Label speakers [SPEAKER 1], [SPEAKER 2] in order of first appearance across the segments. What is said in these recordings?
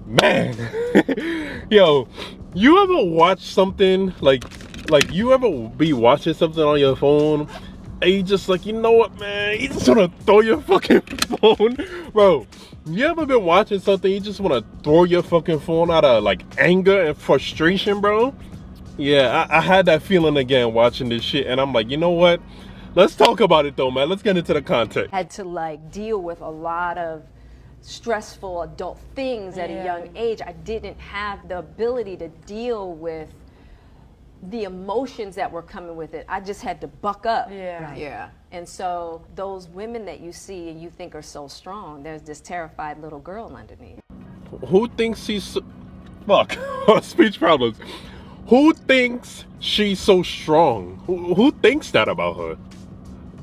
[SPEAKER 1] Man, yo, you ever watch something like you ever be watching something on your phone and you just like, you know what, man, you just want to throw your fucking phone, bro? You ever been watching something you just want to throw your fucking phone out of like anger and frustration, bro? Yeah, I had that feeling again watching this shit, and I'm like, you know what? Let's talk about it though, man. Let's get into the context.
[SPEAKER 2] Had to like deal with a lot of stressful adult things at a young age. I didn't have the ability to deal with the emotions that were coming with it. I just had to buck up. Yeah. And so those women that you see and you think are so strong, there's this terrified little girl underneath.
[SPEAKER 1] Who thinks she's so... Fuck. Speech problems. Who thinks she's so strong? Who thinks that about her?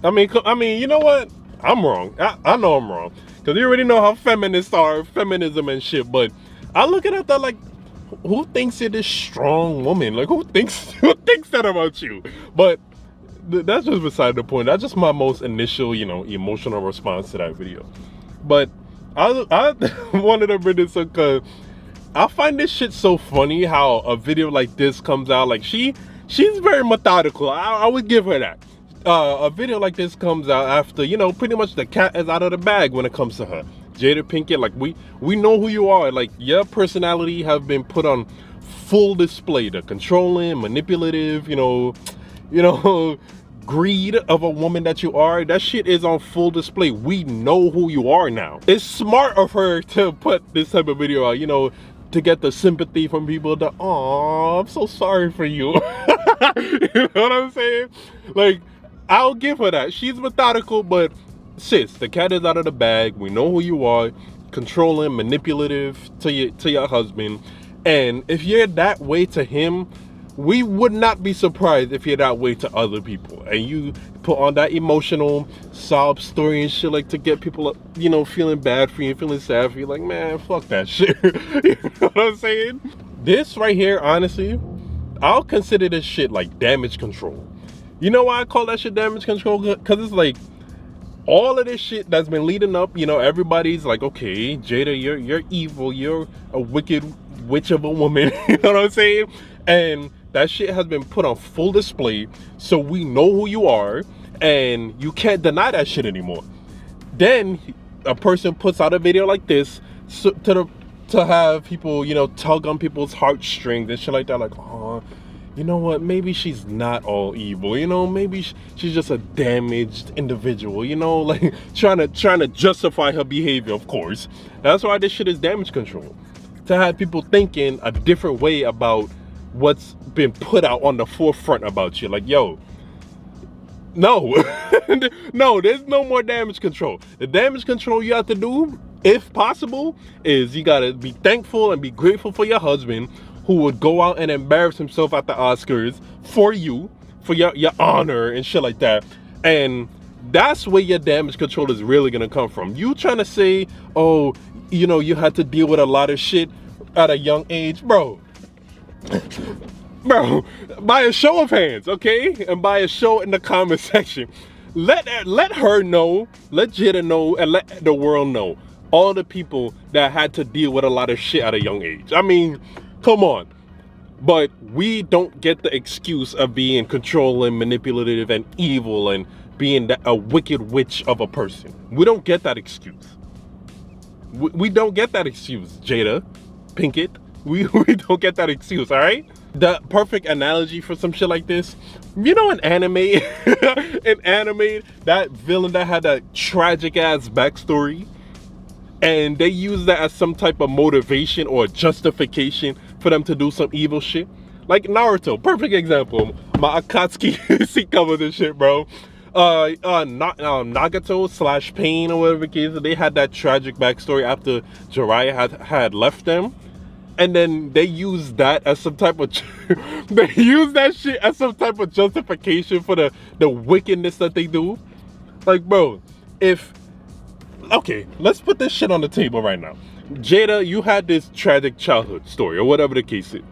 [SPEAKER 1] I mean, you know what? I'm wrong. I know I'm wrong. Because you already know how feminists are, feminism and shit. But I look at that like, who thinks you're this strong woman? Like, who thinks that about you? But that's just beside the point. That's just my most initial, you know, emotional response to that video. But I wanted to bring this up because I find this shit so funny how a video like this comes out. Like, she's very methodical. I would give her that. A video like this comes out after, you know, pretty much the cat is out of the bag when it comes to her. Jada Pinkett, like, we know who you are. Like, your personality have been put on full display. The controlling, manipulative, you know, greed of a woman that you are. That shit is on full display. We know who you are now. It's smart of her to put this type of video out, you know, to get the sympathy from people that, oh, I'm so sorry for you. You know what I'm saying? Like, I'll give her that. She's methodical, but sis, the cat is out of the bag. We know who you are. Controlling, manipulative to your husband. And if you're that way to him, we would not be surprised if you're that way to other people. And you put on that emotional sob story and shit, like, to get people, you know, feeling bad for you, feeling sad for you. Like, man, fuck that shit. You know what I'm saying? This right here, honestly, I'll consider this shit like damage control. You know why I call that shit damage control? Because it's like, all of this shit that's been leading up, you know, everybody's like, okay, Jada, you're evil, you're a wicked witch of a woman. You know what I'm saying? And that shit has been put on full display, so we know who you are, and you can't deny that shit anymore. Then a person puts out a video like this to have people, you know, tug on people's heartstrings and shit like that. Like, oh, you know what, maybe she's not all evil, you know, maybe she's just a damaged individual, you know, like trying to justify her behavior. Of course, that's why this shit is damage control, to have people thinking a different way about what's been put out on the forefront about you. Like, yo, no. No, there's no more damage control. The damage control you have to do, if possible, is you gotta be thankful and be grateful for your husband, who would go out and embarrass himself at the Oscars for you, for your honor and shit like that. And that's where your damage control is really gonna come from. You trying to say, oh, you know, you had to deal with a lot of shit at a young age, bro. Bro, by a show of hands, okay? And by a show in the comment section, let her know, let Jada know, and let the world know, all the people that had to deal with a lot of shit at a young age. I mean, come on. But we don't get the excuse of being controlling, manipulative, and evil, and being a wicked witch of a person. We don't get that excuse. We don't get that excuse, Jada Pinkett. We don't get that excuse, all right? The perfect analogy for some shit like this, you know, in anime, that villain that had that tragic ass backstory, and they use that as some type of motivation or justification for them to do some evil shit. Like Naruto, perfect example. My Akatsuki seat covers and shit, bro. Nagato / Pain or whatever the case, they had that tragic backstory after Jiraiya had left them. And then they use that as some type of they use that shit as some type of justification for the wickedness that they do. Like, bro, okay, let's put this shit on the table right now. Jada, you had this tragic childhood story or whatever the case is.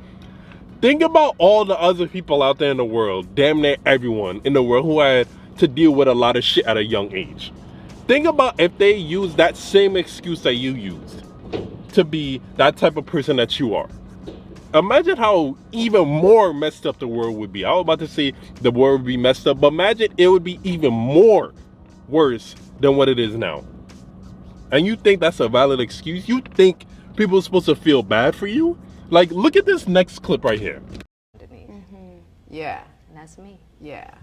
[SPEAKER 1] Think about all the other people out there in the world, damn near everyone in the world, who had to deal with a lot of shit at a young age. Think about if they used that same excuse that you used. to be that type of person that you are. Imagine how even more messed up the world would be. I was about to say the world would be messed up, but imagine it would be even more worse than what it is now. And you think that's a valid excuse? You think people are supposed to feel bad for you? Like, look at this next clip right here.
[SPEAKER 3] Yeah.
[SPEAKER 2] And that's me.
[SPEAKER 3] Yeah.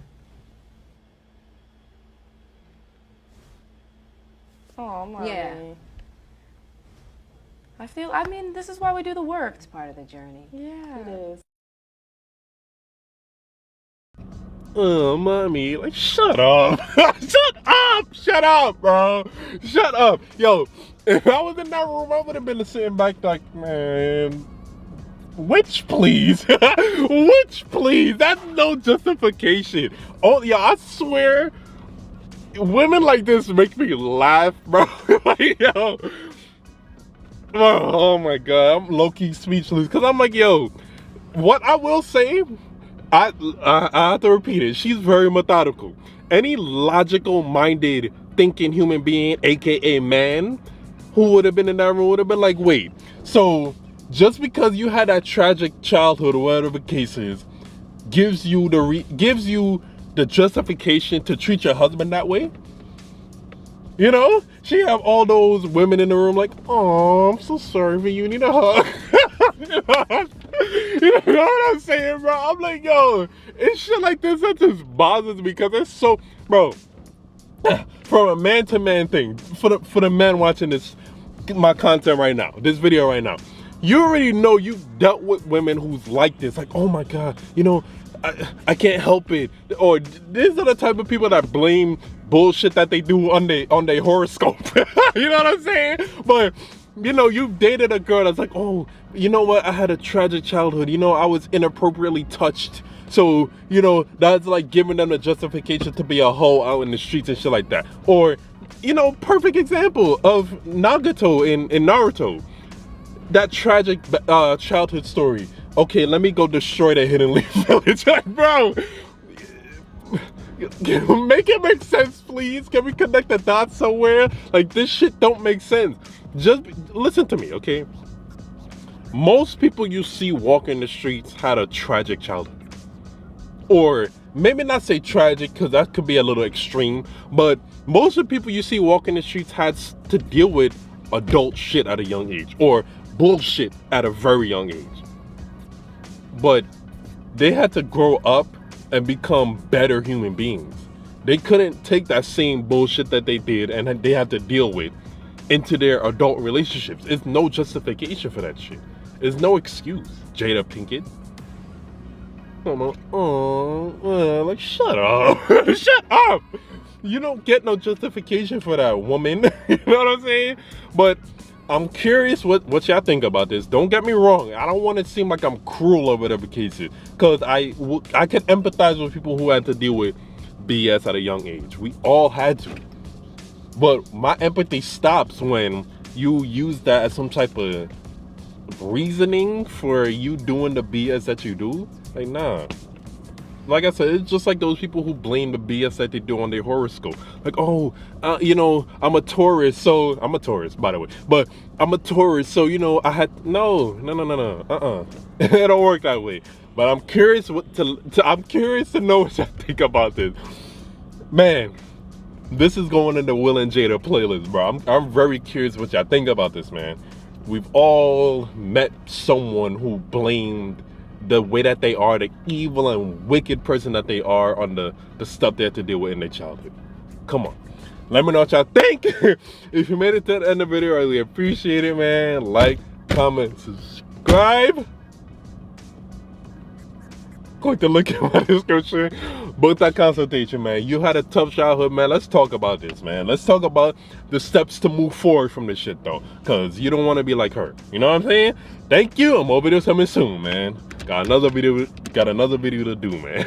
[SPEAKER 3] Oh, mommy.
[SPEAKER 2] Yeah.
[SPEAKER 3] I mean, this is why we do the work.
[SPEAKER 2] It's part of the journey.
[SPEAKER 3] Yeah.
[SPEAKER 2] It is.
[SPEAKER 1] Oh, mommy, like, shut up. Shut up, bro. Shut up. Yo, if I was in that room, I would have been sitting back like, man, witch, please. Witch, please. That's no justification. Oh, yeah, I swear, women like this make me laugh, bro. Like, yo. Oh my God, I'm low-key speechless. Because I'm like, yo, what I will say, I have to repeat it. She's very methodical. Any logical-minded thinking human being, aka man, who would have been in that room would have been like, wait, so just because you had that tragic childhood or whatever the case is, gives you the justification to treat your husband that way? You know, she have all those women in the room like, oh, I'm so sorry for you. You need a hug. You know what I'm saying, bro? I'm like, yo, it's shit like this that just bothers me because it's so, bro. From a man-to-man thing, for the man watching my content right now, this video right now, you already know you've dealt with women who's like this, like, oh my God, you know, I can't help it, or these are the type of people that blame bullshit that they do on their horoscope. You know what I'm saying? But you know, you've dated a girl that's like, oh, you know what, I had a tragic childhood, you know, I was inappropriately touched, so you know, that's like giving them the justification to be a hoe out in the streets and shit like that. Or, you know, perfect example of Nagato in Naruto, that tragic childhood story. Okay, let me go destroy the Hidden Leaf Village. Like, bro, make it make sense, please. Can we connect the dots somewhere? Like, this shit don't make sense. Just listen to me, okay? Most people you see walking the streets had a tragic childhood. Or maybe not say tragic, because that could be a little extreme, but most of the people you see walking the streets had to deal with adult shit at a young age, or bullshit at a very young age. But they had to grow up and become better human beings. They couldn't take that same bullshit that they did and they had to deal with into their adult relationships. It's no justification for that shit. There's no excuse. Jada Pinkett. Like, shut up. Shut up. You don't get no justification for that, woman. You know what I'm saying? But I'm curious what y'all think about this. Don't get me wrong. I don't want to seem like I'm cruel or whatever case is, because I can empathize with people who had to deal with BS at a young age. We all had to. But my empathy stops when you use that as some type of reasoning for you doing the BS that you do. Like, nah. Like I said, it's just like those people who blame the BS that they do on their horoscope. Like, oh, you know, I'm a Taurus, so I'm a Taurus, by the way. But I'm a Taurus, so you know, I had no. It don't work that way. But I'm curious I'm curious to know what y'all think about this. Man, this is going in the Will and Jada playlist, bro. I'm very curious what y'all think about this, man. We've all met someone who blamed the way that they are, the evil and wicked person that they are, on the stuff they had to deal with in their childhood. Come on. Let me know what y'all think. If you made it to the end of the video, I really appreciate it, man. Like, comment, subscribe. Click the link in my description. Book that consultation, man. You had a tough childhood, man. Let's talk about this, man. Let's talk about the steps to move forward from this shit, though. Because you don't want to be like her. You know what I'm saying? Thank you. More videos coming soon, man. Got another video to do, man.